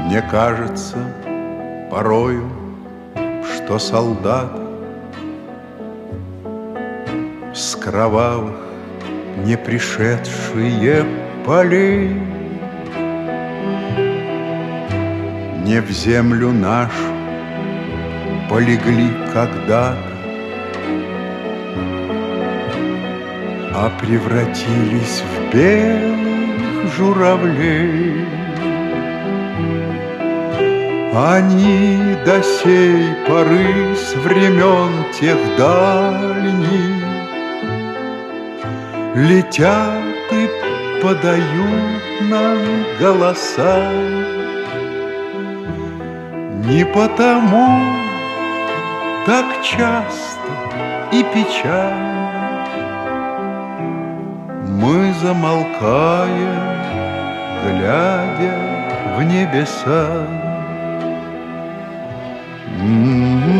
Мне кажется порою, что солдат с кровавых не пришедшие полей не в землю нашу полегли когда-то, а превратились в белых журавлей. Они до сей поры с времен тех дальних летят и подают нам голоса. Не потому так часто и печально мы замолкаем, глядя в небеса. Mm-hmm.